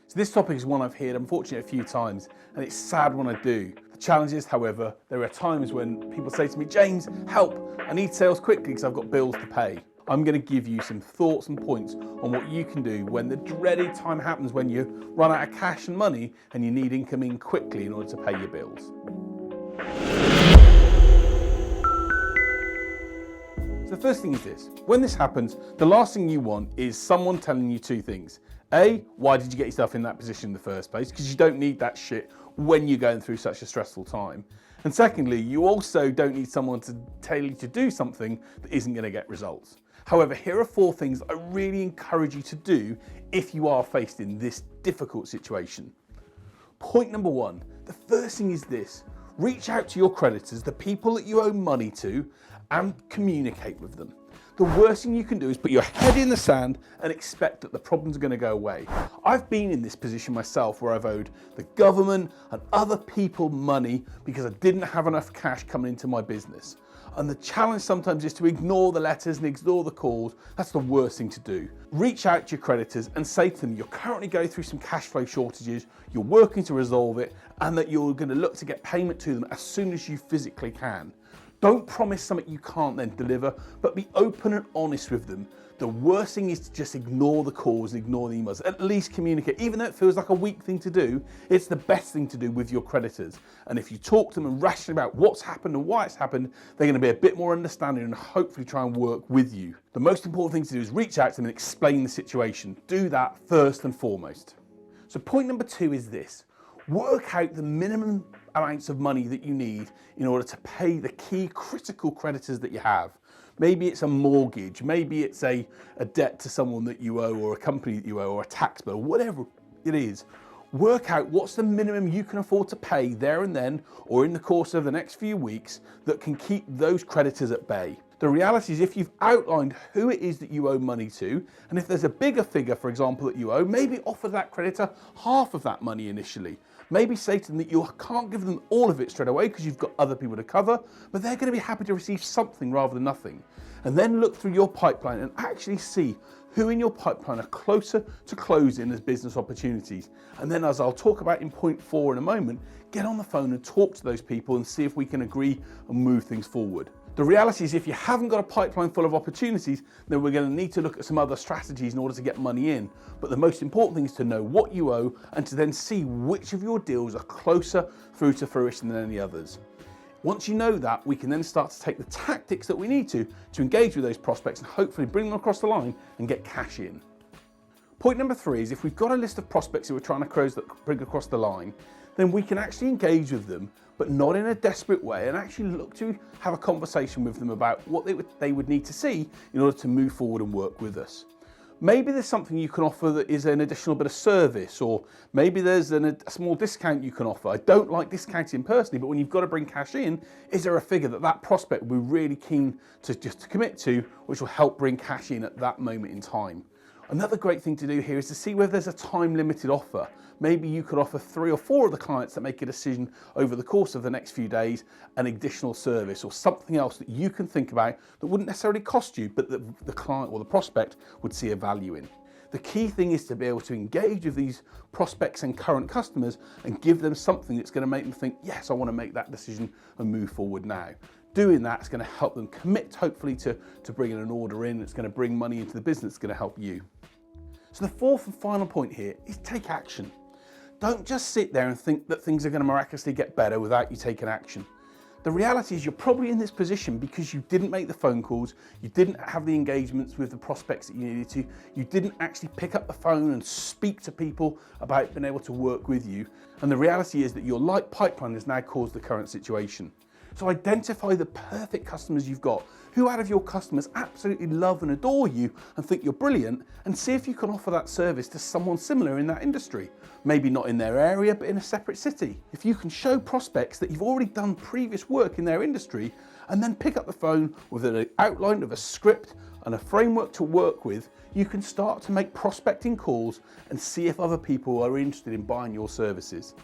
So this topic is one I've heard, unfortunately, a few times, and it's sad when I do. The challenge is, however, there are times when people say to me, James, help, I need sales quickly because I've got bills to pay. I'm going to give you some thoughts and points on what you can do when the dreaded time happens when you run out of cash and money and you need income in quickly in order to pay your bills. So the first thing is this: when this happens, the last thing you want is someone telling you two things. A, why did you get yourself in that position in the first place? Because you don't need that shit when you're going through such a stressful time. And secondly, you also don't need someone to tell you to do something that isn't going to get results. However, here are 4 things I really encourage you to do if you are faced in this difficult situation. Point number 1, the first thing is this: reach out to your creditors, the people that you owe money to, and communicate with them. The worst thing you can do is put your head in the sand and expect that the problems are going to go away. I've been in this position myself where I've owed the government and other people money because I didn't have enough cash coming into my business. And the challenge sometimes is to ignore the letters and ignore the calls. That's the worst thing to do. Reach out to your creditors and say to them you're currently going through some cash flow shortages, you're working to resolve it, and that you're going to look to get payment to them as soon as you physically can. Don't promise something you can't then deliver, but be open and honest with them. The worst thing is to just ignore the calls and ignore the emails. At least communicate. Even though it feels like a weak thing to do, it's the best thing to do with your creditors. And if you talk to them and ration about what's happened and why it's happened, they're going to be a bit more understanding and hopefully try and work with you. The most important thing to do is reach out to them and explain the situation. Do that first and foremost. So point number 2 is this: work out the minimum amounts of money that you need in order to pay the key critical creditors that you have. Maybe it's a mortgage, maybe it's a debt to someone that you owe, or a company that you owe, or a tax bill, whatever it is. Work out what's the minimum you can afford to pay there and then, or in the course of the next few weeks, that can keep those creditors at bay. The reality is, if you've outlined who it is that you owe money to, and if there's a bigger figure, for example, that you owe, maybe offer that creditor half of that money initially. Maybe say to them that you can't give them all of it straight away because you've got other people to cover, but they're going to be happy to receive something rather than nothing. And then look through your pipeline and actually see who in your pipeline are closer to closing as business opportunities. And then, as I'll talk about in point 4 in a moment, get on the phone and talk to those people and see if we can agree and move things forward. The reality is, if you haven't got a pipeline full of opportunities, then we're going to need to look at some other strategies in order to get money in. But the most important thing is to know what you owe and to then see which of your deals are closer through to fruition than any others. Once you know that, we can then start to take the tactics that we need to engage with those prospects and hopefully bring them across the line and get cash in. Point number 3 is, if we've got a list of prospects who we're trying to bring across the line, then we can actually engage with them, but not in a desperate way, and actually look to have a conversation with them about what they would need to see in order to move forward and work with us. Maybe there's something you can offer that is an additional bit of service, or maybe there's a small discount you can offer. I don't like discounting personally, but when you've got to bring cash in, is there a figure that prospect will be really keen to commit to, which will help bring cash in at that moment in time? Another great thing to do here is to see whether there's a time-limited offer. Maybe you could offer 3 or 4 of the clients that make a decision over the course of the next few days an additional service, or something else that you can think about that wouldn't necessarily cost you, but that the client or the prospect would see a value in. The key thing is to be able to engage with these prospects and current customers and give them something that's going to make them think, yes, I want to make that decision and move forward now. Doing that is going to help them commit, hopefully, to bringing an order in. It's going to bring money into the business. It's going to help you. So the 4th and final point here is take action. Don't just sit there and think that things are going to miraculously get better without you taking action. The reality is, you're probably in this position because you didn't make the phone calls, you didn't have the engagements with the prospects that you needed to, you didn't actually pick up the phone and speak to people about being able to work with you. And the reality is that your light pipeline has now caused the current situation. So identify the perfect customers you've got. Who out of your customers absolutely love and adore you and think you're brilliant, and see if you can offer that service to someone similar in that industry. Maybe not in their area, but in a separate city. If you can show prospects that you've already done previous work in their industry, and then pick up the phone with an outline of a script and a framework to work with, you can start to make prospecting calls and see if other people are interested in buying your services.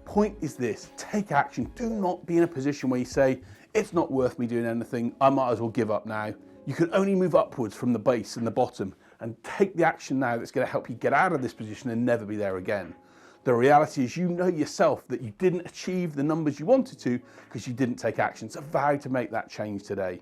Point is this: take action. Do not be in a position where you say, it's not worth me doing anything, I might as well give up now. You can only move upwards from the base and the bottom, and take the action now that's going to help you get out of this position and never be there again. The reality is you know yourself that you didn't achieve the numbers you wanted to because you didn't take action. So vow to make that change today.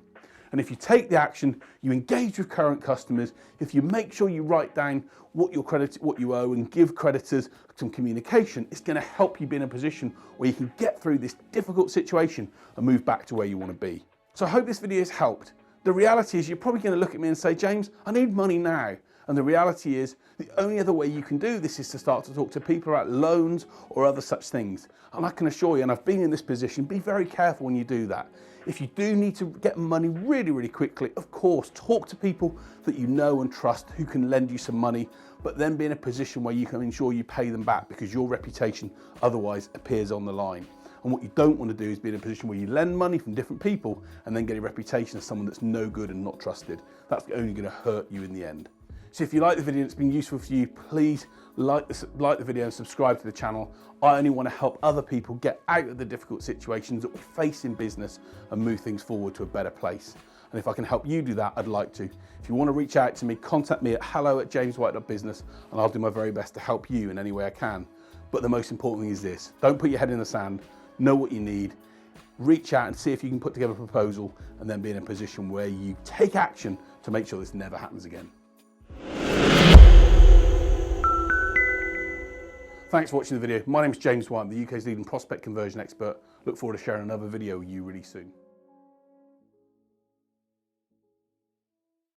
And if you take the action, you engage with current customers, if you make sure you write down what you owe and give creditors some communication, it's going to help you be in a position where you can get through this difficult situation and move back to where you want to be. So I hope this video has helped. The reality is you're probably going to look at me and say, James, I need money now. And the reality is the only other way you can do this is to start to talk to people about loans or other such things. And I can assure you, and I've been in this position, be very careful when you do that. If you do need to get money really, really quickly, of course, talk to people that you know and trust who can lend you some money, but then be in a position where you can ensure you pay them back because your reputation otherwise appears on the line. And what you don't want to do is be in a position where you lend money from different people and then get a reputation as someone that's no good and not trusted. That's only going to hurt you in the end. So if you like the video and it's been useful for you, please like the video and subscribe to the channel. I only want to help other people get out of the difficult situations that we face in business and move things forward to a better place. And if I can help you do that, I'd like to. If you want to reach out to me, contact me at hello@jameswhite.business and I'll do my very best to help you in any way I can. But the most important thing is this: don't put your head in the sand, know what you need, reach out and see if you can put together a proposal and then be in a position where you take action to make sure this never happens again. Thanks for watching the video. My name is James White. I'm the UK's leading prospect conversion expert. Look forward to sharing another video with you really soon.